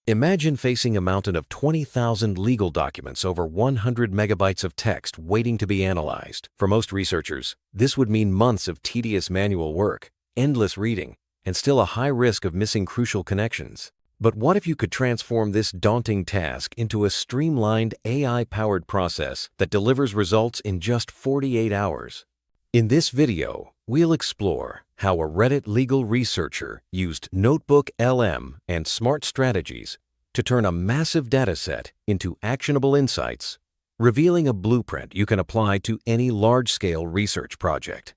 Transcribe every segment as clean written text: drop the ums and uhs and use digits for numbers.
Imagine facing a mountain of 20,000 legal documents over 100 megabytes of text waiting to be analyzed. For most researchers, this would mean months of tedious manual work, endless reading, and still a high risk of missing crucial connections. But what if you could transform this daunting task into a streamlined AI-powered process that delivers results in just 48 hours? In this video, we'll explore how a Reddit legal researcher used NotebookLM and smart strategies to turn a massive dataset into actionable insights, revealing a blueprint you can apply to any large-scale research project.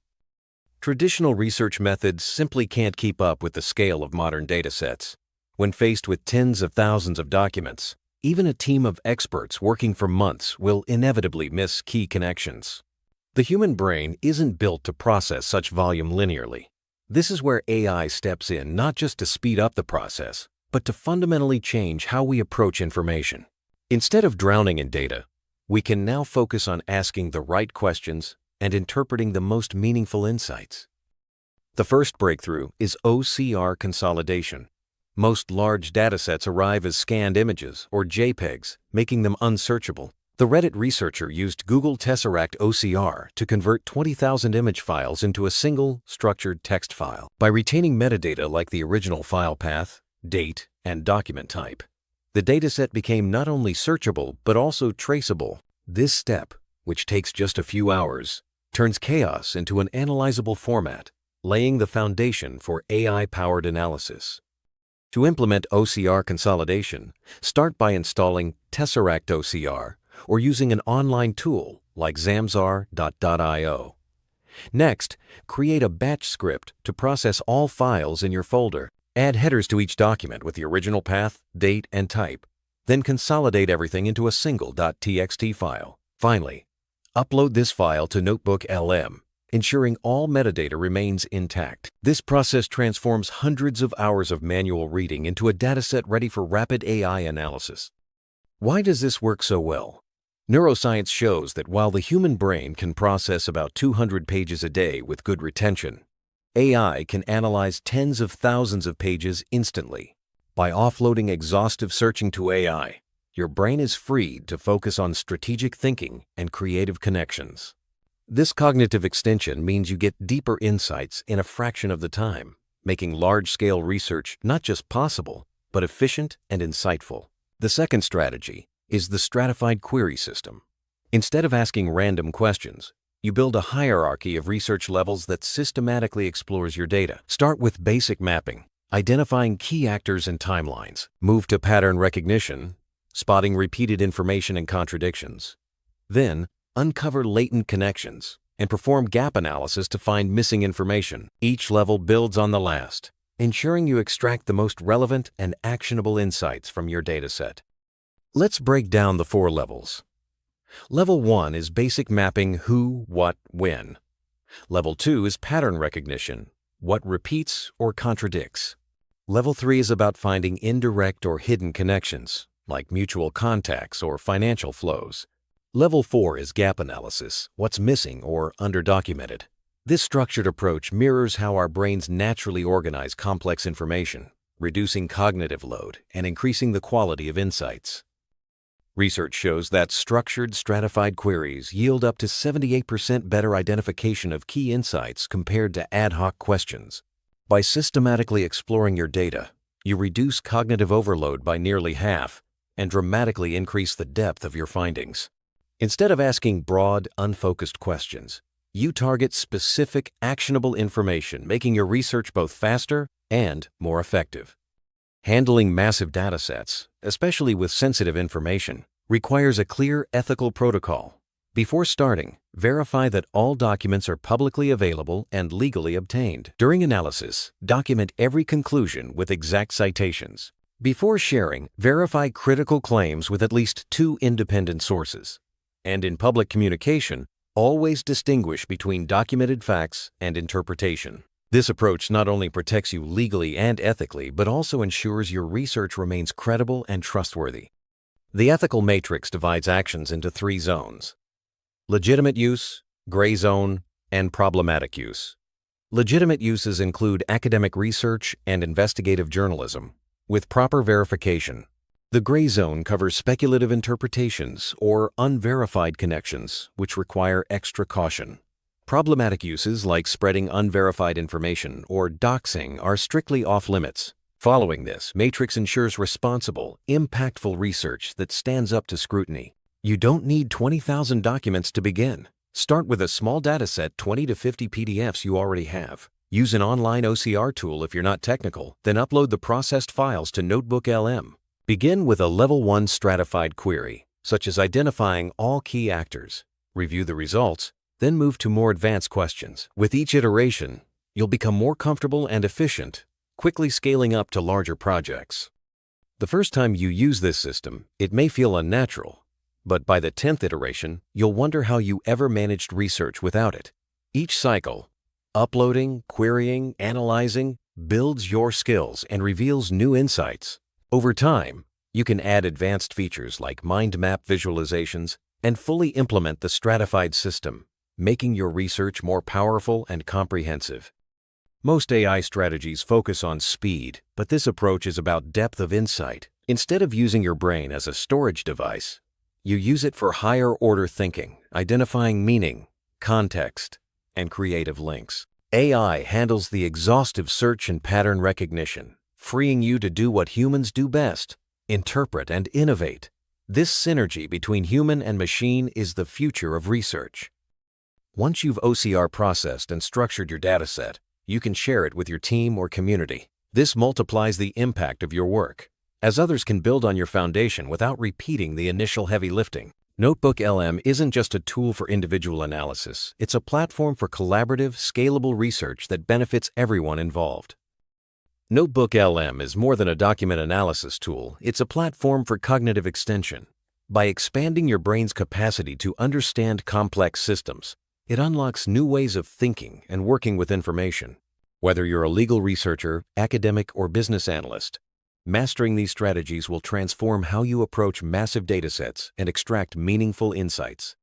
Traditional research methods simply can't keep up with the scale of modern datasets. When faced with tens of thousands of documents, even a team of experts working for months will inevitably miss key connections. The human brain isn't built to process such volume linearly. This is where AI steps in not just to speed up the process, but to fundamentally change how we approach information. Instead of drowning in data, we can now focus on asking the right questions and interpreting the most meaningful insights. The first breakthrough is OCR consolidation. Most large datasets arrive as scanned images or JPEGs, making them unsearchable. The Reddit researcher used Google Tesseract OCR to convert 20,000 image files into a single, structured text file. By retaining metadata like the original file path, date, and document type, the dataset became not only searchable but also traceable. This step, which takes just a few hours, turns chaos into an analyzable format, laying the foundation for AI-powered analysis. To implement OCR consolidation, start by installing Tesseract OCR or using an online tool like Zamzar.io. Next, create a batch script to process all files in your folder. Add headers to each document with the original path, date, and type. Then consolidate everything into a single .txt file. Finally, upload this file to NotebookLM, ensuring all metadata remains intact. This process transforms hundreds of hours of manual reading into a dataset ready for rapid AI analysis. Why does this work so well? Neuroscience shows that while the human brain can process about 200 pages a day with good retention, AI can analyze tens of thousands of pages instantly. By offloading exhaustive searching to AI, your brain is freed to focus on strategic thinking and creative connections. This cognitive extension means you get deeper insights in a fraction of the time, making large-scale research not just possible, but efficient and insightful. The second strategy is the Stratified Query System. Instead of asking random questions, you build a hierarchy of research levels that systematically explores your data. Start with basic mapping, identifying key actors and timelines. Move to pattern recognition, spotting repeated information and contradictions. Then, uncover latent connections and perform gap analysis to find missing information. Each level builds on the last, ensuring you extract the most relevant and actionable insights from your dataset. Let's break down the 4 levels. Level 1 is basic mapping who, what, when. Level 2 is pattern recognition, what repeats or contradicts. Level 3 is about finding indirect or hidden connections, like mutual contacts or financial flows. Level 4 is gap analysis, what's missing or underdocumented. This structured approach mirrors how our brains naturally organize complex information, reducing cognitive load and increasing the quality of insights. Research shows that structured, stratified queries yield up to 78% better identification of key insights compared to ad hoc questions. By systematically exploring your data, you reduce cognitive overload by nearly half and dramatically increase the depth of your findings. Instead of asking broad, unfocused questions, you target specific, actionable information, making your research both faster and more effective. Handling massive datasets, especially with sensitive information, requires a clear ethical protocol. Before starting, verify that all documents are publicly available and legally obtained. During analysis, document every conclusion with exact citations. Before sharing, verify critical claims with at least 2 independent sources. And in public communication, always distinguish between documented facts and interpretation. This approach not only protects you legally and ethically, but also ensures your research remains credible and trustworthy. The ethical matrix divides actions into 3 zones: legitimate use, gray zone, and problematic use. Legitimate uses include academic research and investigative journalism, with proper verification, The gray zone covers speculative interpretations or unverified connections, which require extra caution. Problematic uses like spreading unverified information or doxing are strictly off-limits. Following this, Matrix ensures responsible, impactful research that stands up to scrutiny. You don't need 20,000 documents to begin. Start with a small dataset, 20 to 50 PDFs you already have. Use an online OCR tool if you're not technical, then upload the processed files to NotebookLM. Begin with a Level 1 stratified query, such as identifying all key actors. Review the results, then move to more advanced questions. With each iteration, you'll become more comfortable and efficient, quickly scaling up to larger projects. The first time you use this system, it may feel unnatural, but by the 10th iteration, you'll wonder how you ever managed research without it. Each cycle, uploading, querying, analyzing, builds your skills and reveals new insights. Over time, you can add advanced features like mind map visualizations and fully implement the stratified system, making your research more powerful and comprehensive. Most AI strategies focus on speed, but this approach is about depth of insight. Instead of using your brain as a storage device, you use it for higher-order thinking, identifying meaning, context, and creative links. AI handles the exhaustive search and pattern recognition, freeing you to do what humans do best: interpret and innovate. This synergy between human and machine is the future of research. Once you've OCR processed and structured your dataset, you can share it with your team or community. This multiplies the impact of your work, as others can build on your foundation without repeating the initial heavy lifting. NotebookLM isn't just a tool for individual analysis. It's a platform for collaborative, scalable research that benefits everyone involved. NotebookLM is more than a document analysis tool. It's a platform for cognitive extension. By expanding your brain's capacity to understand complex systems, it unlocks new ways of thinking and working with information. Whether you're a legal researcher, academic, or business analyst, mastering these strategies will transform how you approach massive datasets and extract meaningful insights.